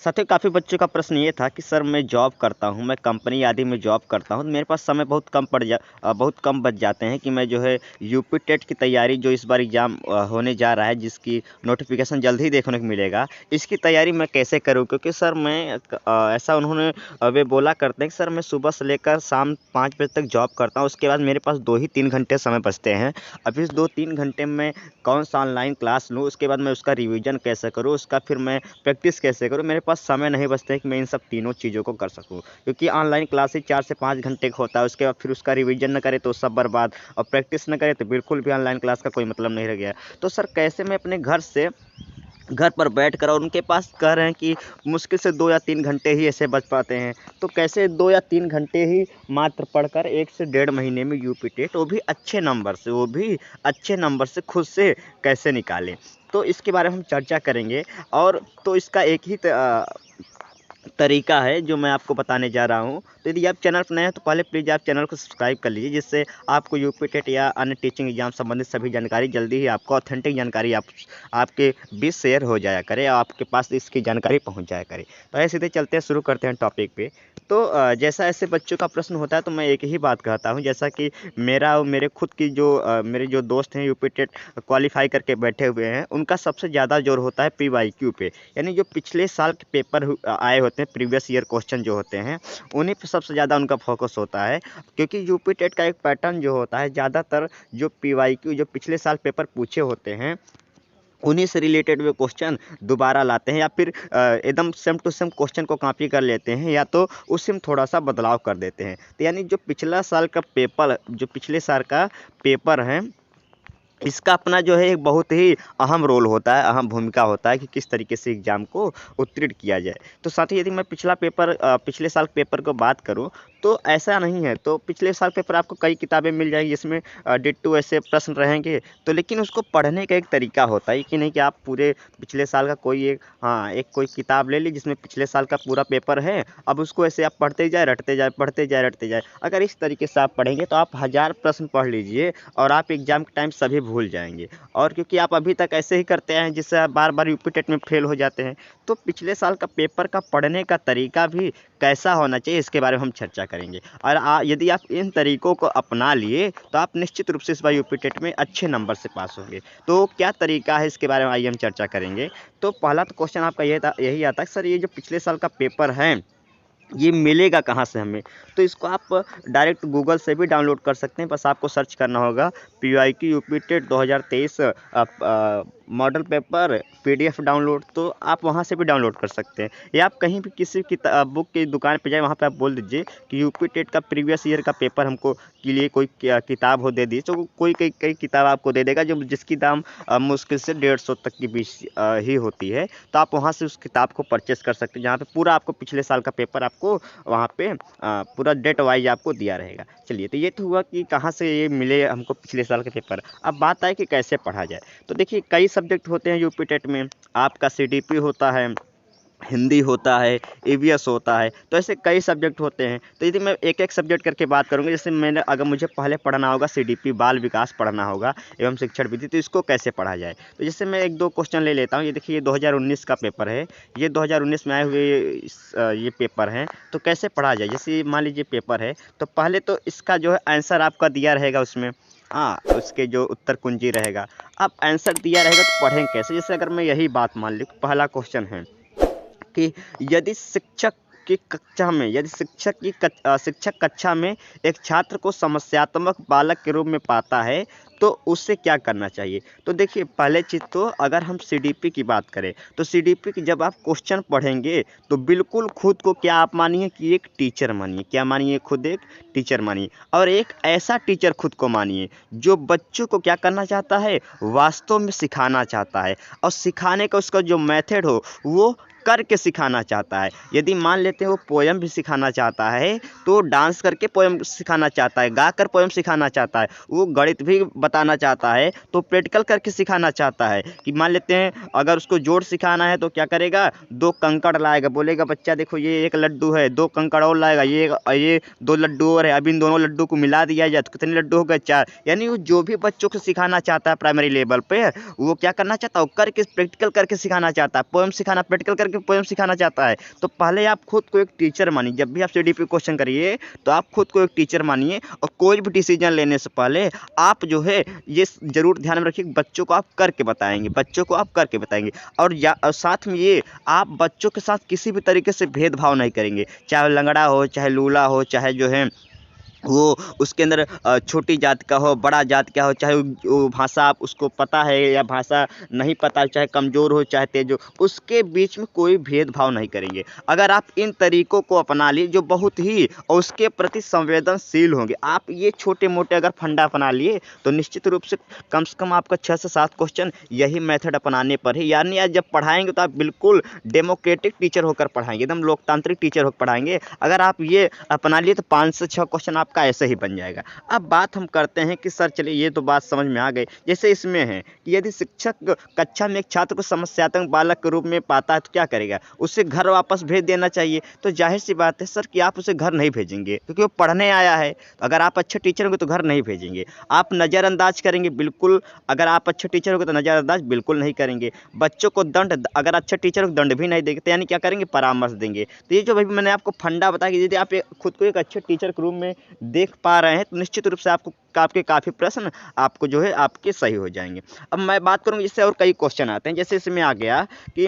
साथियों, काफ़ी बच्चों का प्रश्न ये था कि सर मैं जॉब करता हूँ, मैं कंपनी आदि में जॉब करता हूँ, तो मेरे पास समय बहुत कम बच जाते हैं कि मैं जो है यूपी टेट की तैयारी जो इस बार एग्ज़ाम होने जा रहा है, जिसकी नोटिफ़िकेशन जल्द ही देखने को मिलेगा, इसकी तैयारी मैं कैसे करूँ? क्योंकि सर ऐसा उन्होंने वे बोला करते हैं कि सर मैं सुबह से लेकर शाम 5 बजे तक जॉब करता हूँ, उसके बाद मेरे पास 2 ही 3 घंटे समय बचते हैं। अब इस 2-3 घंटे में कौन-सा ऑनलाइन क्लास लूँ, उसके बाद मैं उसका रिवीजन कैसे करूँ, उसका फिर मैं प्रैक्टिस कैसे करूँ? मेरे पास समय नहीं बचता है कि मैं इन सब तीनों चीज़ों को कर सकूँ। क्योंकि ऑनलाइन क्लासेस 4 से 5 घंटे का होता है, उसके बाद फिर उसका रिवीजन ना करें तो सब बर्बाद और प्रैक्टिस ना करें तो बिल्कुल भी ऑनलाइन क्लास का कोई मतलब नहीं रह गया। तो सर कैसे मैं अपने घर पर बैठकर और उनके पास कह रहे हैं कि मुश्किल से 2 या 3 घंटे ही ऐसे बच पाते हैं। तो कैसे 2 या 3 घंटे ही मात्र पढ़कर 1 से डेढ़ महीने में यूपी टेट वो भी अच्छे नंबर से खुद से कैसे निकालें? तो इसके बारे में हम चर्चा करेंगे और तो इसका एक ही तरीका है जो मैं आपको बताने जा रहा हूँ। तो यदि आप चैनल पर नए हैं तो पहले प्लीज़ आप चैनल को सब्सक्राइब कर लीजिए, जिससे आपको यूपी टेट या अन्य टीचिंग एग्जाम संबंधित सभी जानकारी जल्दी ही आपको ऑथेंटिक जानकारी आपके बीच शेयर हो जाया करे और आपके पास इसकी जानकारी पहुँच जाया करे। तो ऐसे सीधे चलते हैं, शुरू करते हैं टॉपिक पे। तो जैसा ऐसे बच्चों का प्रश्न होता है तो मैं एक ही बात कहता हूँ, जैसा कि मेरा और मेरे खुद की मेरे जो दोस्त हैं यूपी टेट क्वालीफाई करके बैठे हुए हैं, उनका सबसे ज़्यादा जोर होता है पीवाईक्यू पे। यानी जो पिछले साल के पेपर आए होते हैं, प्रीवियस ईयर क्वेश्चन जो होते हैं, उन्हीं पे सबसे ज़्यादा उनका फोकस होता है। क्योंकि यूपी टेट का एक पैटर्न जो होता है, ज़्यादातर जो पीवाईक्यू जो पिछले साल पेपर पूछे होते हैं, उन्हीं से रिलेटेड वे क्वेश्चन दोबारा लाते हैं या फिर एकदम सेम टू सेम क्वेश्चन को कॉपी कर लेते हैं या तो उसी में थोड़ा सा बदलाव कर देते हैं। तो यानी जो पिछले साल का पेपर है, इसका अपना जो है एक बहुत ही अहम रोल होता है, अहम भूमिका होता है कि किस तरीके से एग्ज़ाम को उत्तीर्ण किया जाए। तो साथ ही यदि मैं पिछले साल के पेपर को बात करूँ, तो ऐसा नहीं है। तो पिछले साल पेपर आपको कई किताबें मिल जाएँगी, जिसमें डिट्टो ऐसे प्रश्न रहेंगे। तो लेकिन उसको पढ़ने का एक तरीका होता है, ये कि नहीं कि आप पूरे पिछले साल का एक कोई किताब ले ली जिसमें पिछले साल का पूरा पेपर है, अब उसको ऐसे आप पढ़ते जाएँ, रटते जाएँ, पढ़ते जाएँ, रटते जाएँ। अगर इस तरीके से आप पढ़ेंगे तो आप 1000 प्रश्न पढ़ लीजिए और आप एग्ज़ाम के टाइम सभी भूल जाएँगे। और क्योंकि आप अभी तक ऐसे ही करते आए हैं जिससे आप बार-बार यूपी टेट में फेल हो जाते हैं, तो पिछले साल का पेपर का पढ़ने का तरीका भी कैसा होना चाहिए, इसके बारे में हम चर्चा करेंगे। और यदि आप इन तरीकों को अपना लिए तो आप निश्चित रूप से इस बार यूपी टेट में अच्छे नंबर से पास होंगे। तो क्या तरीका है, इसके बारे में आइए हम चर्चा करेंगे। तो पहला तो क्वेश्चन आपका यही आता है कि सर ये जो पिछले साल का पेपर है, ये मिलेगा कहाँ से हमें? तो इसको आप डायरेक्ट गूगल से भी डाउनलोड कर सकते हैं। बस आपको सर्च करना होगा PYQ UP TET 2023 model paper PDF download, तो आप वहाँ से भी डाउनलोड कर सकते हैं। या आप कहीं भी किसी बुक की दुकान पे जाएँ, वहाँ पे आप बोल दीजिए कि यूपी टेट का प्रीवियस ईयर का पेपर हमको के लिए कोई किताब हो दे दीजिए, तो वो कोई कई कई किताब आपको दे देगा, जो जिसकी दाम मुश्किल से 150 तक के बीच ही होती है। तो आप वहाँ से उस किताब को परचेज़ कर सकते हैं, जहाँ पे पूरा आपको पिछले साल का पेपर आपको वहाँ पे पूरा डेट वाइज़ आपको दिया रहेगा। चलिए, तो ये तो हुआ कि कहाँ से ये मिले हमको पिछले साल के पेपर। अब बात आए कि कैसे पढ़ा जाए। तो देखिए, कई सब्जेक्ट होते हैं यूपी टेट में। आपका सीडीपी होता है, हिंदी होता है, ईवीएस होता है, तो ऐसे कई सब्जेक्ट होते हैं। तो यदि मैं एक-एक सब्जेक्ट करके बात करूँगा, जैसे अगर मुझे पहले पढ़ना होगा सीडीपी बाल विकास पढ़ना होगा एवं शिक्षण विधि, तो इसको कैसे पढ़ा जाए? तो जैसे मैं 1-2 क्वेश्चन ले लेता हूँ। ये देखिए, ये 2019 का पेपर है। ये 2019 में आए हुए ये पेपर हैं, तो कैसे पढ़ा जाए? जैसे मान लीजिए पेपर है, तो पहले तो इसका जो है आंसर आपका दिया रहेगा उसमें। हाँ, उसके जो उत्तर कुंजी रहेगा। अब आंसर दिया रहेगा तो पढ़ें कैसे? जैसे अगर मैं यही बात मान लूँ, पहला क्वेश्चन है कि यदि शिक्षक कक्षा में एक छात्र को समस्यात्मक बालक के रूप में पाता है, तो उसे क्या करना चाहिए? तो देखिए, पहले चीज़ तो अगर हम सीडीपी की बात करें, तो सीडीपी की जब आप क्वेश्चन पढ़ेंगे तो बिल्कुल खुद को क्या आप मानिए कि एक टीचर मानिए। क्या मानिए? खुद एक टीचर मानिए, और एक ऐसा टीचर खुद को मानिए जो बच्चों को क्या करना चाहता है? वास्तव में सिखाना चाहता है, और सिखाने का उसका जो मेथड हो वो करके सिखाना चाहता है। यदि मान लेते हैं वो पोएम भी सिखाना चाहता है, तो डांस करके पोएम सिखाना चाहता है, गाकर पोएम सिखाना चाहता है, वो गणित भी बताना चाहता है तो प्रैक्टिकल करके सिखाना चाहता है। कि मान लेते हैं अगर उसको जोड़ सिखाना है तो क्या करेगा? 2 कंकड़ लाएगा, बोलेगा बच्चा देखो ये 1 लड्डू है, 2 कंकड़ और लाएगा, ये 2 लड्डू और है, अब इन दोनों लड्डू को मिला दिया जाए तो कितने लड्डू हो गए? 4। यानी वो जो भी बच्चों को सिखाना चाहता है प्राइमरी लेवल पे, वो क्या करना चाहता है? वो करके प्रैक्टिकल करके सिखाना चाहता है। पोएम सिखाना प्रैक्टिकल करके करके पोएम सिखाना चाहता है। तो पहले आप खुद को एक टीचर मानिए। जब भी आप सीडीपी क्वेश्चन करिए तो आप खुद को एक टीचर मानिए और कोई भी डिसीजन लेने से पहले आप जो है ये ज़रूर ध्यान में रखिए, बच्चों को आप करके बताएंगे, बच्चों को आप करके बताएंगे। और साथ में ये आप बच्चों के साथ किसी भी तरीके से भेदभाव नहीं करेंगे, चाहे लंगड़ा हो, चाहे लूला हो, चाहे जो है वो उसके अंदर छोटी जात का हो, बड़ा जात का हो, चाहे वो भाषा आप उसको पता है या भाषा नहीं पता, चाहे कमज़ोर हो चाहे तेज हो, उसके बीच में कोई भेदभाव नहीं करेंगे। अगर आप इन तरीकों को अपना लिए जो बहुत ही और उसके प्रति संवेदनशील होंगे, आप ये छोटे मोटे अगर फंडा अपना लिए तो निश्चित रूप से कम आपका 6 से 7 क्वेश्चन यही मेथड अपनाने पर ही, यानी आज जब पढ़ाएंगे तो आप बिल्कुल डेमोक्रेटिक टीचर होकर पढ़ाएंगे, एकदम लोकतांत्रिक टीचर होकर पढ़ाएंगे। अगर आप ये अपना लिए तो 5 से 6 क्वेश्चन आपका ऐसे ही बन जाएगा। अब बात हम करते हैं कि सर चलिए ये तो बात समझ में आ गई, जैसे इसमें है कि यदि शिक्षक कक्षा में एक छात्र को समस्यात्मक बालक के रूप में पाता है तो क्या करेगा, उसे घर वापस भेज देना चाहिए। तो जाहिर सी बात है सर कि आप उसे घर नहीं भेजेंगे क्योंकि वो पढ़ने आया है। तो अगर आप अच्छे टीचर होंगे तो घर नहीं भेजेंगे, आप नज़रअंदाज करेंगे बिल्कुल। अगर आप अच्छे टीचर होंगे तो नज़रअंदाज बिल्कुल नहीं करेंगे। बच्चों को दंड, अगर अच्छे टीचर हो दंड भी नहीं देंगे तो यानी क्या करेंगे, परामर्श देंगे। तो ये जो भाई मैंने आपको फंडा बताया कि यदि आप खुद को एक अच्छे टीचर के रूप में देख पा रहे हैं तो निश्चित रूप से आपके काफ़ी प्रश्न आपको जो है आपके सही हो जाएंगे। अब मैं बात करूँगा जिससे और कई क्वेश्चन आते हैं, जैसे इसमें आ गया कि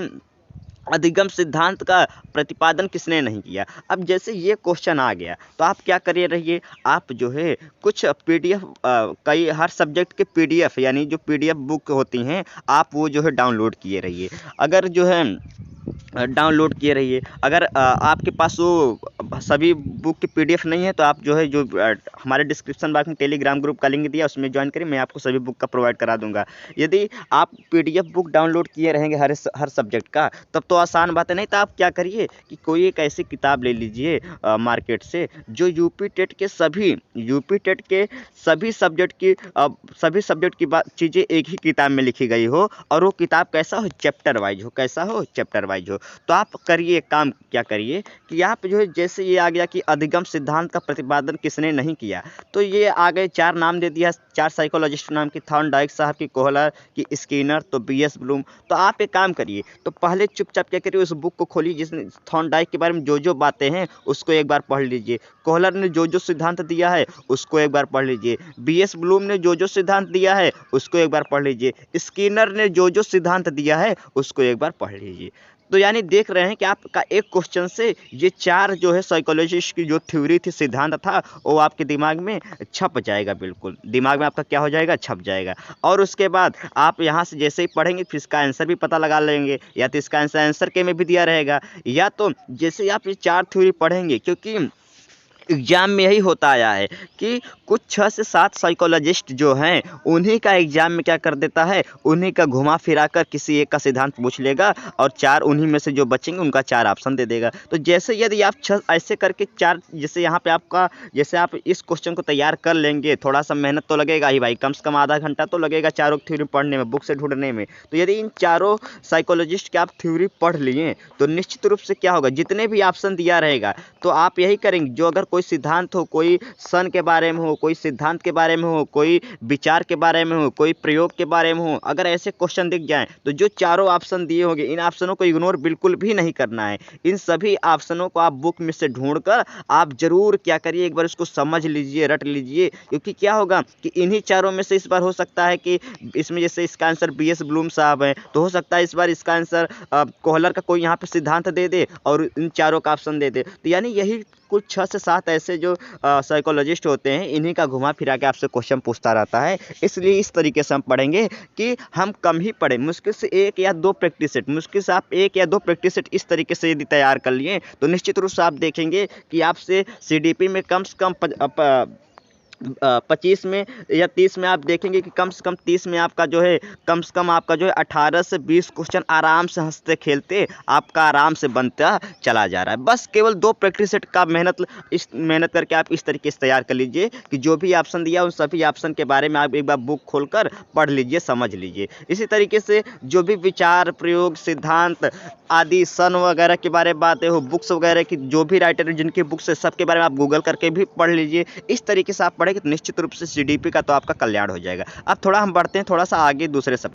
अधिगम सिद्धांत का प्रतिपादन किसने नहीं किया। अब जैसे ये क्वेश्चन आ गया तो आप क्या करिए रहिए, आप जो है कुछ पीडीएफ, कई हर सब्जेक्ट के पीडीएफ यानी जो पीडीएफ बुक होती हैं आप वो जो है डाउनलोड किए रहिए। अगर जो है डाउनलोड किए रहिए, अगर आपके पास वो सभी बुक की पीडीएफ नहीं है तो आप जो है जो हमारे डिस्क्रिप्शन बॉक्स में टेलीग्राम ग्रुप का लिंक दिया उसमें ज्वाइन करिए, मैं आपको सभी बुक का प्रोवाइड करा दूंगा। यदि आप पीडीएफ बुक डाउनलोड किए रहेंगे हर सब्जेक्ट का तब तो आसान बात है। नहीं तो आप क्या करिए कि कोई एक ऐसी किताब ले लीजिए मार्केट से जो यूपी टेट के सभी सब्जेक्ट की बात चीज़ें एक ही किताब में लिखी गई हो और वो किताब कैसा हो, चैप्टर वाइज हो। तो आप करिए काम, क्या करिए कि आप जो है जैसे ये आ गया कि अधिगम सिद्धांत का प्रतिपादन किसने नहीं किया, तो ये आ गए 4 नाम दे दिया, 4 साइकोलॉजिस्ट नाम की, थॉर्नडाइक साहब की, कोहलर की, स्किनर, तो बीएस ब्लूम। तो आप एक काम करिए, तो पहले चुपचाप क्या करिए उस बुक को खोलिए जिसने थॉर्नडाइक के बारे में जो बातें हैं उसको एक बार पढ़ लीजिए, कोहलर ने जो सिद्धांत दिया है उसको एक बार पढ़ लीजिए, बीएस ब्लूम ने जो सिद्धांत दिया है उसको एक बार पढ़ लीजिए, स्किनर ने जो सिद्धांत दिया है उसको एक बार पढ़ लीजिए। तो यानी देख रहे हैं कि आपका एक क्वेश्चन से ये 4 जो है साइकोलॉजिस्ट की जो थ्योरी थी, सिद्धांत था, वो आपके दिमाग में छप जाएगा, बिल्कुल दिमाग में आपका क्या हो जाएगा, छप जाएगा। और उसके बाद आप यहाँ से जैसे ही पढ़ेंगे फिर इसका आंसर भी पता लगा लेंगे, या तो इसका आंसर के में भी दिया रहेगा, या तो जैसे ही आप ये 4 थ्योरी पढ़ेंगे, क्योंकि एग्जाम में यही होता आया है कि कुछ 6 से 7 साइकोलॉजिस्ट जो हैं उन्हीं का एग्जाम में क्या कर देता है, उन्हीं का घुमा फिरा कर किसी एक का सिद्धांत पूछ लेगा और 4 उन्हीं में से जो बचेंगे उनका 4 ऑप्शन दे देगा। तो जैसे यदि आप 6 ऐसे करके 4, जैसे यहाँ पे आपका, जैसे आप इस क्वेश्चन को तैयार कर लेंगे, थोड़ा सा मेहनत तो लगेगा ही भाई, कम से कम आधा घंटा तो लगेगा चारों थ्योरी पढ़ने में, बुक से ढूंढने में। तो यदि इन चारों साइकोलॉजिस्ट के आप थ्योरी पढ़ लिए तो निश्चित रूप से क्या होगा, जितने भी ऑप्शन दिया रहेगा तो आप यही करेंगे, जो अगर कोई सिद्धांत हो, कोई सन के बारे में हो, कोई सिद्धांत के बारे में हो, कोई विचार के बारे में हो, कोई प्रयोग के बारे में हो, अगर ऐसे क्वेश्चन दिख जाएं तो जो चारों ऑप्शन दिए होंगे इन ऑप्शनों को इग्नोर बिल्कुल भी नहीं करना है। इन सभी ऑप्शनों को आप बुक में से ढूंढकर आप जरूर क्या करिए, एक बार उसको समझ लीजिए, रट लीजिए, क्योंकि क्या होगा कि इन्हीं चारों में से इस बार हो सकता है कि इसमें जैसे इसका आंसर बीएस ब्लूम साहब है तो हो सकता है इस बार इसका आंसर कोहलर का कोई यहाँ पे सिद्धांत दे दे और इन चारों का ऑप्शन दे दे। तो यानी यही कुछ 6 से 7 ऐसे जो साइकोलॉजिस्ट होते हैं इन्हीं का घुमा फिरा के आपसे क्वेश्चन पूछता रहता है। इसलिए इस तरीके से हम पढ़ेंगे कि हम कम ही पढ़ें, मुश्किल से 1 या 2 प्रैक्टिस सेट, मुश्किल से आप 1 या 2 प्रैक्टिस सेट इस तरीके से यदि तैयार कर लिए तो निश्चित रूप से आप देखेंगे कि आपसे सीडीपी में कम से कम 25 में या 30 में आप देखेंगे कि कम से कम 30 में आपका जो है कम से कम आपका जो है 18 से 20 क्वेश्चन आराम से हंसते खेलते आपका आराम से बनता चला जा रहा है। बस केवल 2 प्रैक्टिस सेट का मेहनत करके आप इस तरीके से तैयार कर लीजिए कि जो भी ऑप्शन दिया उन सभी ऑप्शन के बारे में आप एक बार बुक खोलकर पढ़ लीजिए, समझ लीजिए। इसी तरीके से जो भी विचार, प्रयोग, सिद्धांत आदि सन वगैरह के बारे में बातें हो, बुक्स वगैरह की जो भी राइटर जिनकी बुक्स है सबके बारे में आप गूगल करके भी पढ़ लीजिए। इस तरीके से आप पढ़ेंगे तो निश्चित रूप से सीडीपी का तो आपका कल्याण हो जाएगा। अब थोड़ा हम बढ़ते हैं थोड़ा सा आगे दूसरे सब।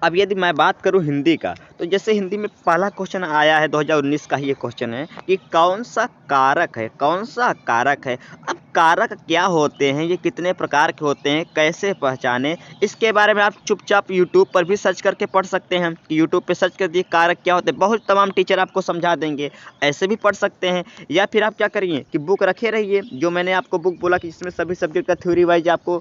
अब यदि मैं बात करूं हिंदी का, तो जैसे हिंदी में पहला क्वेश्चन आया है 2019 का ही ये क्वेश्चन है कि कौन सा कारक है, कौन सा कारक है। अब कारक क्या होते हैं, ये कितने प्रकार के होते हैं, कैसे पहचाने, इसके बारे में आप चुपचाप यूट्यूब पर भी सर्च करके पढ़ सकते हैं कि यूट्यूब पे सर्च कर दिए कारक क्या होते हैं, बहुत तमाम टीचर आपको समझा देंगे। ऐसे भी पढ़ सकते हैं, या फिर आप क्या करिए कि बुक रखे रहिए, जो मैंने आपको बुक बोला कि जिसमें सभी सब्जेक्ट का थ्योरी वाइज आपको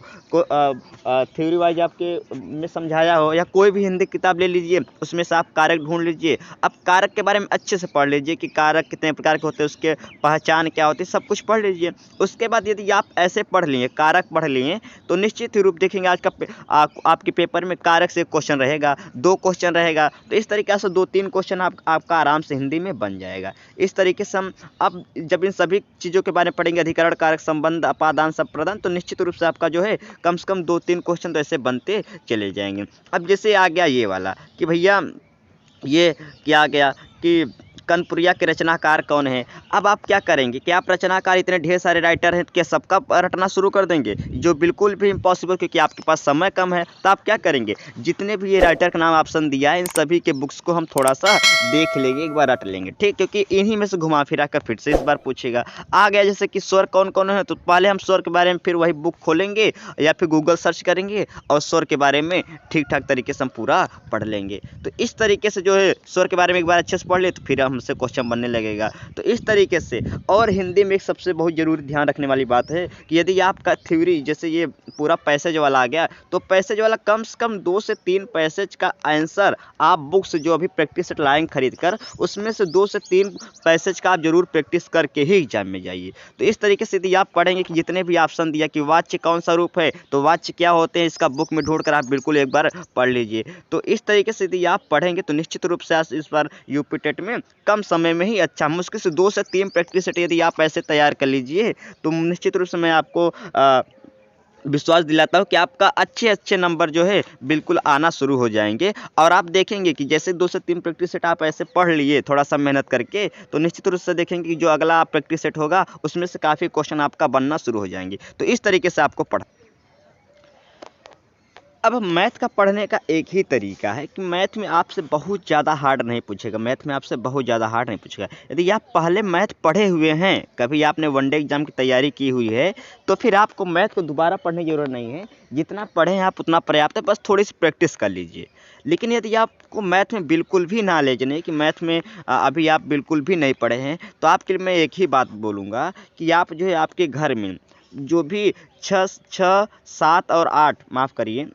थ्योरी वाइज आपके में समझाया हो, या कोई भी हिंदी किताब ले लीजिए, उसमें से आप कारक ढूंढ लीजिए। अब कारक के बारे में अच्छे से पढ़ लीजिए कि कारक कितने प्रकार के होते हैं, उसके पहचान क्या होती है, सब कुछ पढ़ लीजिए। उसके बाद यदि आप ऐसे पढ़ लिए, कारक पढ़ लिए, तो निश्चित ही रूप देखेंगे आज का आपके पेपर में कारक से क्वेश्चन रहेगा, 2 क्वेश्चन रहेगा, तो इस तरीके से 2-3 क्वेश्चन आपका आराम से हिंदी में बन जाएगा। इस तरीके से हम अब जब इन सभी चीज़ों के बारे में पढ़ेंगे, अधिकरण, कारक, संबंध, अपादान, संप्रदान, तो निश्चित रूप से आपका जो है कम से कम 2-3 क्वेश्चन तो ऐसे बनते चले जाएंगे। अब जैसे आ गया ये वाला कि भैया ये क्या गया कि कनपुरिया के रचनाकार कौन है। अब आप क्या करेंगे कि आप रचनाकार इतने ढेर सारे राइटर हैं, क्या सबका रटना शुरू कर देंगे, जो बिल्कुल भी इम्पॉसिबल, क्योंकि आपके पास समय कम है। तो आप क्या करेंगे, जितने भी ये राइटर का नाम ऑप्शन दिया है, इन सभी के बुक्स को हम थोड़ा सा देख लेंगे, एक बार रट लेंगे, ठीक, क्योंकि इन्हीं में से घुमा फिरा कर फिर से इस बार पूछेगा। आ गया जैसे कि स्वर कौन कौन है, तो पहले हम स्वर के बारे में फिर वही बुक खोलेंगे या फिर गूगल सर्च करेंगे और स्वर के बारे में ठीक ठाक तरीके से हम पूरा पढ़ लेंगे। तो इस तरीके से जो है स्वर के बारे में एक बार अच्छे से पढ़ ले, तो फिर हमसे क्वेश्चन बनने लगेगा। तो इस तरीके से, और हिंदी में एक सबसे बहुत ज़रूरी ध्यान रखने वाली बात है कि यदि आपका थ्योरी जैसे ये पूरा पैसेज वाला आ गया, तो पैसेज वाला कम से कम 2 से 3 पैसेज का आंसर आप बुक से जो अभी प्रैक्टिस सेट लाएंगे खरीद कर, उसमें से 2 से 3 पैसेज का आप जरूर प्रैक्टिस करके ही एग्जाम में जाइए। तो इस तरीके से यदि आप पढ़ेंगे कि जितने भी ऑप्शन दिया कि वाच्य कौन सा रूप है, तो वाच्य क्या होते हैं, इसका बुक में ढूंढकर आप बिल्कुल एक बार पढ़ लीजिए। तो इस तरीके से यदि आप पढ़ेंगे तो निश्चित रूप से इस बार यूपी टेट में कम समय में ही अच्छा, मुश्किल से 2 से 3 प्रैक्टिस सेट यदि आप ऐसे तैयार कर लीजिए, तो निश्चित रूप से मैं आपको विश्वास दिलाता हूँ कि आपका अच्छे नंबर जो है बिल्कुल आना शुरू हो जाएंगे। और आप देखेंगे कि जैसे 2 से 3 प्रैक्टिस सेट आप ऐसे पढ़ लिए थोड़ा सा मेहनत करके, तो निश्चित रूप से देखेंगे कि जो अगला प्रैक्टिस सेट होगा उसमें से काफ़ी क्वेश्चन आपका बनना शुरू हो जाएंगे। तो इस तरीके से आपको पढ़ अब मैथ का पढ़ने का एक ही तरीका है कि मैथ में आपसे बहुत ज़्यादा हार्ड नहीं पूछेगा, मैथ में आपसे बहुत ज़्यादा हार्ड नहीं पूछेगा। यदि आप पहले मैथ पढ़े हुए हैं, कभी आपने वनडे एग्जाम की तैयारी की हुई है, तो फिर आपको मैथ को दोबारा पढ़ने की ज़रूरत नहीं है, जितना पढ़े हैं आप उतना पर्याप्त है, बस थोड़ी सी प्रैक्टिस कर लीजिए। लेकिन यदि आपको मैथ में बिल्कुल भी नॉलेज नहीं, कि मैथ में अभी आप बिल्कुल भी नहीं पढ़े हैं, तो आपके लिए मैं एक ही बात बोलूँगा कि आप जो है आपके घर में जो भी 6, 7 और 8, माफ़ करिए,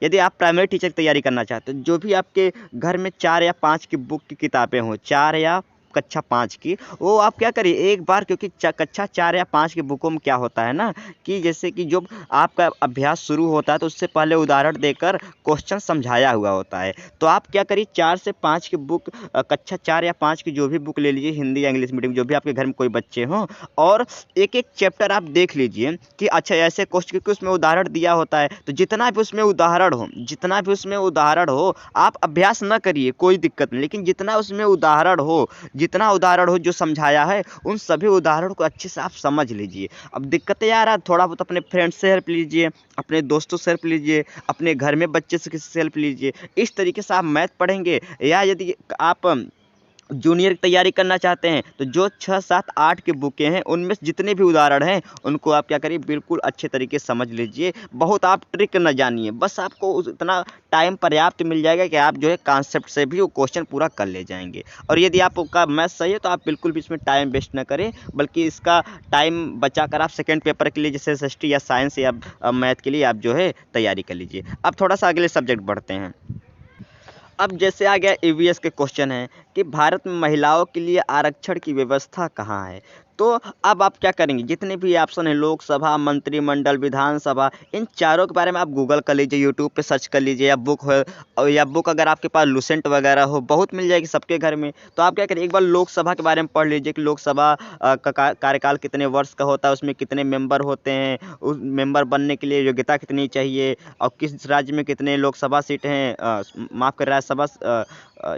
यदि आप प्राइमरी टीचर की तैयारी करना चाहते हैं, जो भी आपके घर में 4 या 5 की बुक की किताबें हों, 4 या कक्षा 5 की, वो आप क्या करिए एक बार, क्योंकि कक्षा 4 या 5 की बुकों में क्या होता है ना कि जैसे कि जो आपका अभ्यास शुरू होता है तो उससे पहले उदाहरण देकर क्वेश्चन समझाया हुआ होता है। तो आप क्या करिए 4 से 5 की बुक, कक्षा 4 या 5 की जो भी बुक ले लीजिए, हिंदी या इंग्लिश मीडियम, जो भी आपके घर में कोई बच्चे हों, और एक चैप्टर आप देख लीजिए कि अच्छा ऐसे क्वेश्चन, क्योंकि उसमें उदाहरण दिया होता है, तो जितना भी उसमें उदाहरण हो आप अभ्यास न करिए, कोई दिक्कत नहीं, लेकिन जितना उसमें जितना उदाहरण हो जो समझाया है, उन सभी उदाहरण को अच्छे से आप समझ लीजिए। अब दिक्कतें आ रहा है, थोड़ा बहुत अपने फ्रेंड से हेल्प लीजिए, अपने दोस्तों से हेल्प लीजिए, अपने घर में बच्चे से किसी से हेल्प लीजिए। इस तरीके से आप मैथ पढ़ेंगे। या यदि आप जूनियर की तैयारी करना चाहते हैं, तो जो 6, 7, 8 की बुकें हैं, उनमें से जितने भी उदाहरण हैं उनको आप क्या करिए बिल्कुल अच्छे तरीके से समझ लीजिए। बहुत आप ट्रिक न जानिए, बस आपको उतना टाइम पर्याप्त मिल जाएगा कि आप जो है कॉन्सेप्ट से भी वो क्वेश्चन पूरा कर ले जाएंगे। और यदि आपका मैथ सही है तो आप बिल्कुल भी इसमें टाइम वेस्ट न करें, बल्कि इसका टाइम बचाकर आप सेकेंड पेपर के लिए जैसे एसएसटी या साइंस या मैथ के लिए आप जो है तैयारी कर लीजिए। अब थोड़ा सा अगले सब्जेक्ट बढ़ते हैं। अब जैसे आ गया ईवीएस के क्वेश्चन है कि भारत में महिलाओं के लिए आरक्षण की व्यवस्था कहाँ है। तो अब आप क्या करेंगे, जितने भी ऑप्शन है, लोकसभा, मंत्रिमंडल, विधानसभा, इन चारों के बारे में आप गूगल कर लीजिए, यूट्यूब पे सर्च कर लीजिए, या बुक हो, और या बुक अगर आपके पास लुसेंट वगैरह हो, बहुत मिल जाएगी सबके घर में। तो आप क्या करिए एक बार लोकसभा के बारे में पढ़ लीजिए कि लोकसभा का कार्यकाल कितने वर्ष का होता है, उसमें कितने मेंबर होते हैं, उस मेंबर बनने के लिए योग्यता कितनी चाहिए, और किस राज्य में कितने लोकसभा सीट हैं, माफ़ कर राज्यसभा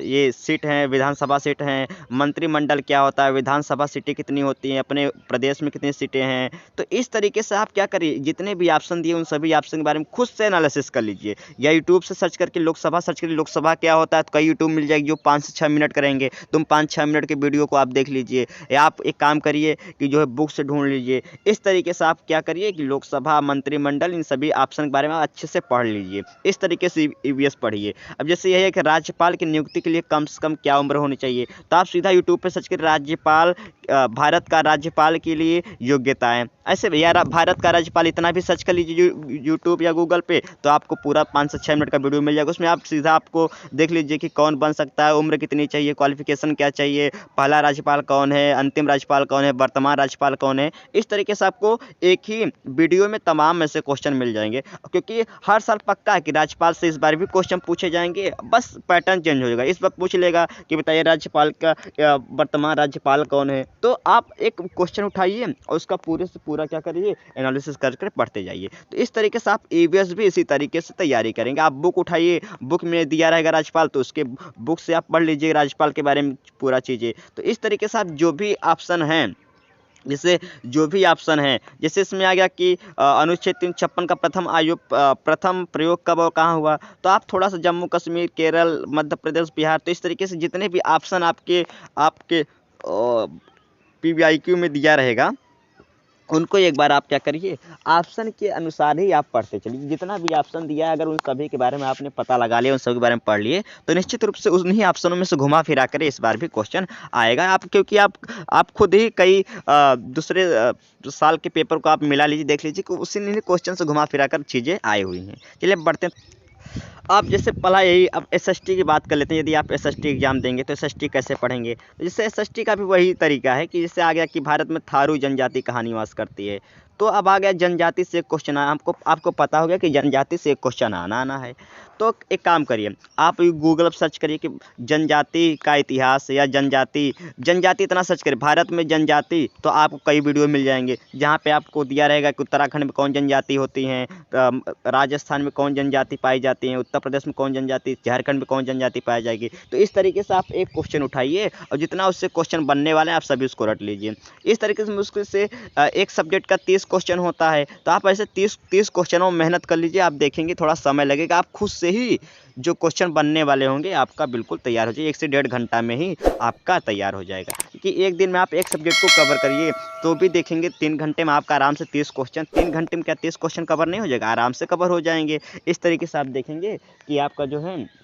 ये सीट हैं, विधानसभा सीट हैं, मंत्रिमंडल क्या होता है, विधानसभा सीटें कितनी होती हैं, चाहिए, अपने प्रदेश में कितनी सीटें हैं। तो इस तरीके से आप क्या करिए, जितने भी ऑप्शन दिए उन सभी ऑप्शन के बारे में खुद से एनालिसिस कर लीजिए, या यूट्यूब से सर्च करके लोकसभा सर्च करिए, लोकसभा क्या होता है, तो कई यूट्यूब मिल जाएगी जो 5 से 6 मिनट करेंगे, तुम 5-6 मिनट के वीडियो को आप देख लीजिए। या आप एक काम करिए कि जो है बुक से ढूंढ लीजिए। इस तरीके से आप क्या करिए कि लोकसभा, मंत्रिमंडल, इन सभी ऑप्शन के बारे में अच्छे से पढ़ लीजिए। इस तरीके से ईवीएस पढ़िए। अब जैसे यह है कि राज्यपाल की नियुक्ति के लिए कम से कम क्या उम्र होनी चाहिए, तो आप सीधा यूट्यूब पे सर्च करिए राज्यपाल, भारत का राज्यपाल के लिए योग्यताएं। ऐसे भैया भारत का राज्यपाल इतना भी सर्च कर लीजिए यूट्यूब या गूगल पे, तो आपको पूरा 5 से 6 मिनट का वीडियो मिल जाएगा। उसमें आप सीधा आपको देख लीजिए कि कौन बन सकता है, उम्र कितनी चाहिए, क्वालिफिकेशन क्या चाहिए, पहला राज्यपाल कौन है, अंतिम राज्यपाल कौन है, वर्तमान राज्यपाल कौन है। इस तरीके से आपको एक ही वीडियो में तमाम ऐसे क्वेश्चन मिल जाएंगे, क्योंकि हर साल पक्का है कि राज्यपाल से इस बार भी क्वेश्चन पूछे जाएंगे, बस पैटर्न चेंज हो जाएगा। इस वक्त पूछ लेगा कि बताइए राज्यपाल का वर्तमान राज्यपाल कौन है, तो आप एक क्वेश्चन उठाइए और उसका पूरे से पूरा क्या करिए, एनालिसिस करके पढ़ते जाइए। तो इस तरीके से आप ईवीएस भी इसी तरीके से तैयारी करेंगे। आप बुक उठाइए, बुक में दिया रहेगा राज्यपाल, तो उसके बुक से आप पढ़ लीजिए राज्यपाल के बारे में पूरा चीज़ें। तो इस तरीके से आप जो भी ऑप्शन हैं, जैसे इसमें आ गया कि अनुच्छेद 356 का प्रथम प्रयोग कब और कहाँ हुआ, तो आप थोड़ा सा जम्मू कश्मीर, केरल, मध्य प्रदेश, बिहार, तो इस तरीके से जितने भी ऑप्शन आपके आपके पीवीआईक्यू में दिया रहेगा, उनको एक बार आप क्या करिए, ऑप्शन के अनुसार ही आप पढ़ते चलिए। जितना भी ऑप्शन दिया है, अगर उन सभी के बारे में आपने पता लगा लिया, उन सभी के बारे में पढ़ लिए, तो निश्चित रूप से उन्हीं ऑप्शनों में से घुमा फिरा कर इस बार भी क्वेश्चन आएगा। आप क्योंकि आप खुद ही कई दूसरे साल के पेपर को आप मिला लीजिए, देख लीजिए कि उसी क्वेश्चन से घुमा फिरा कर चीज़ें आई हुई हैं। चलिए बढ़ते हैं। आप जैसे पढ़ा यही, अब एसएसटी की बात कर लेते हैं। यदि आप एसएसटी एग्जाम देंगे तो एसएसटी कैसे पढ़ेंगे, तो जैसे एसएसटी का भी वही तरीका है कि जैसे आ गया कि भारत में थारू जनजाति कहाँ निवास करती है, तो अब आ गया जनजाति से एक क्वेश्चन आया। आपको पता हो गया कि जनजाति से एक क्वेश्चन आना है। तो एक काम करिए, आप गूगल पर सर्च करिए कि जनजाति का इतिहास, या जनजाति इतना सर्च करिए भारत में जनजाति, तो आपको कई वीडियो मिल जाएंगे जहाँ पे आपको दिया रहेगा कि उत्तराखंड में कौन जनजाति होती हैं, राजस्थान में कौन जनजाति पाई जाती है, उत्तर प्रदेश में कौन जनजाति, झारखंड में कौन जनजाति पाई जाएगी। तो इस तरीके से आप एक क्वेश्चन उठाइए और जितना उससे क्वेश्चन बनने वाले हैं आप सभी उसको रट लीजिए। इस तरीके से मुश्किल से एक सब्जेक्ट का 30 क्वेश्चन होता है, तो आप ऐसे 30 क्वेश्चनों में मेहनत कर लीजिए। आप देखेंगे थोड़ा समय लगेगा, आप खुद से ही जो क्वेश्चन बनने वाले होंगे आपका बिल्कुल तैयार हो जाए, 1 से 1.5 घंटा में ही आपका तैयार हो जाएगा। क्योंकि एक दिन में आप एक सब्जेक्ट को कवर करिए तो भी देखेंगे 3 घंटे में आपका आराम से 30 क्वेश्चन, 3 घंटे में क्या 30 क्वेश्चन कवर नहीं हो जाएगा, आराम से कवर हो जाएंगे। इस तरीके से आप देखेंगे कि आपका जो है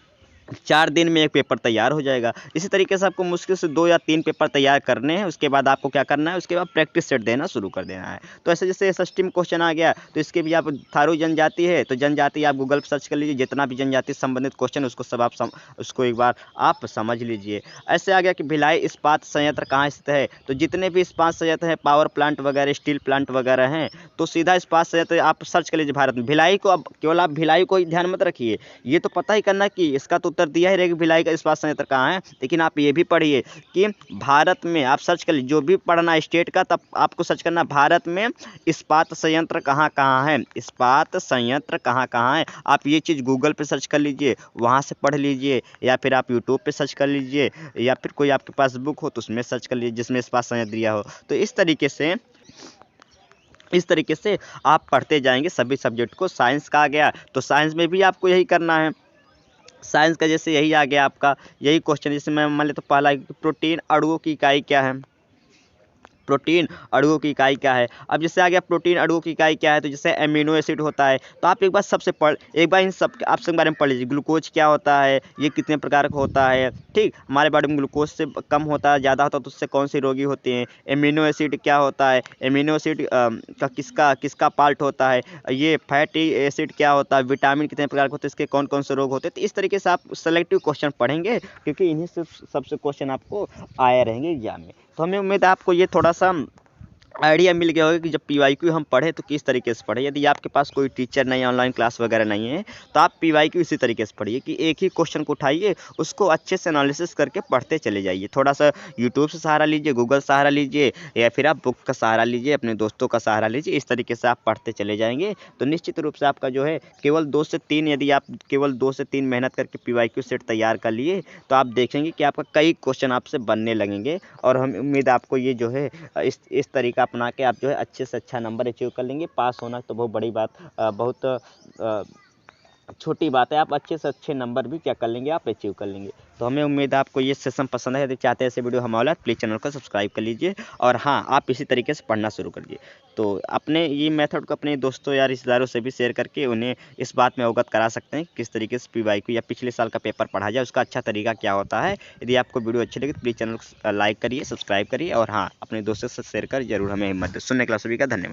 4 दिन में एक पेपर तैयार हो जाएगा। इसी तरीके से आपको मुश्किल से 2 या 3 पेपर तैयार करने हैं। उसके बाद आपको क्या करना है, उसके बाद प्रैक्टिस सेट देना शुरू कर देना है। तो ऐसे जैसे एसएसटी में क्वेश्चन आ गया, तो इसके भी आप थारू जनजाति है तो जनजाति आप गूगल पर सर्च कर लीजिए, जितना भी जनजाति संबंधित क्वेश्चन उसको सब आप उसको एक बार आप समझ लीजिए। ऐसे आ गया कि भिलाई इस्पात संयंत्र कहाँ स्थित है, तो जितने भी इस्पात संयंत्र हैं, पावर प्लांट वगैरह, स्टील प्लांट वगैरह हैं, तो सीधा इस्पात संयंत्र आप सर्च कर लीजिए भारत में। भिलाई को अब केवल आप भिलाई को ही ध्यान मत रखिए, ये तो पता ही करना कि इसका तो उत्तर दिया ही रहेगा भिलाई का इस्पात संयंत्र कहाँ है, लेकिन आप ये भी पढ़िए कि भारत में आप सर्च कर लीजिए, जो भी पढ़ना है स्टेट का, तब आपको सर्च करना भारत में इस्पात संयंत्र कहाँ कहाँ है, इस्पात संयंत्र कहाँ कहाँ है। आप ये चीज़ गूगल पे सर्च कर लीजिए, वहाँ से पढ़ लीजिए, या फिर आप यूट्यूब पे सर्च कर लीजिए, या फिर कोई आपके पास बुक हो तो उसमें सर्च कर लीजिए जिसमें इस्पात संयंत्र दिया हो। तो इस तरीके से आप पढ़ते जाएंगे सभी सब्जेक्ट को। साइंस का आ गया, तो साइंस में भी आपको यही करना है। साइंस का जैसे यही आ गया आपका यही क्वेश्चन, जैसे मैं मान ले तो पहला प्रोटीन अणुओं की इकाई क्या है, प्रोटीन अणुओं की इकाई क्या है। अब जैसे आ गया प्रोटीन अणुओं की इकाई क्या है, तो जैसे एमिनो एसिड होता है, तो आप एक बार इन सब ऑप्शन के बारे में पढ़ लीजिए। ग्लूकोज क्या होता है, ये कितने प्रकार का होता है, ठीक, हमारे बॉडी में ग्लूकोज से कम होता है, ज़्यादा होता है, तो उससे कौन सी रोगी होती हैं। एमिनो एसिड क्या होता है, एमिनो एसिड का किसका पार्ट होता है, ये फैटी एसिड क्या होता है, विटामिन कितने प्रकार के होते हैं, इसके कौन कौन से रोग होते हैं। तो इस तरीके से आप सेलेक्टिव क्वेश्चन पढ़ेंगे, क्योंकि इन्हीं से सबसे क्वेश्चन आपको आए रहेंगे एग्जाम में। तो हमें उम्मीद है आपको ये थोड़ा सा आइडिया मिल गया होगा कि जब पीवाईक्यू हम पढ़े तो किस तरीके से पढ़े। यदि आपके पास कोई टीचर नहीं, ऑनलाइन क्लास वगैरह नहीं है, तो आप पीवाईक्यू इसी तरीके से पढ़िए कि एक ही क्वेश्चन को उठाइए, उसको अच्छे से एनालिसिस करके पढ़ते चले जाइए। थोड़ा सा यूट्यूब से सहारा लीजिए, गूगल सहारा लीजिए, या फिर आप बुक का सहारा लीजिए, अपने दोस्तों का सहारा लीजिए। इस तरीके से आप पढ़ते चले जाएंगे तो निश्चित रूप से आपका जो है केवल 2 से 3, यदि आप केवल 2 से 3 मेहनत करके पीवाईक्यू सेट तैयार कर लिए, तो आप देखेंगे कि आपका कई क्वेश्चन आपसे बनने लगेंगे। और हम उम्मीद आपको ये जो है इस तरीका अपना के आप जो है अच्छे से अच्छा नंबर अचीव कर लेंगे। पास होना तो बहुत बड़ी बात, बहुत छोटी बात है। आप अच्छे से अच्छे नंबर भी क्या कर लेंगे, आप अचीव कर लेंगे। तो हमें उम्मीद है आपको ये सेशन पसंद है। यदि चाहते हैं ऐसे वीडियो हमारे वाला, प्लीज़ चैनल को सब्सक्राइब कर लीजिए। और हाँ, आप इसी तरीके से पढ़ना शुरू करिए। तो अपने ये मेथड को अपने दोस्तों या रिश्तेदारों से भी शेयर करके उन्हें इस बात में अवगत करा सकते हैं किस तरीके से पीवाईक्यू या पिछले साल का पेपर पढ़ा जाए, उसका अच्छा तरीका क्या होता है। यदि आपको वीडियो अच्छी लगी तो प्लीज़ चैनल को लाइक करिए, सब्सक्राइब करिए, और हाँ, अपने दोस्तों से शेयर कर जरूर हमें हिम्मत दें। सुनने के लिए सभी का धन्यवाद।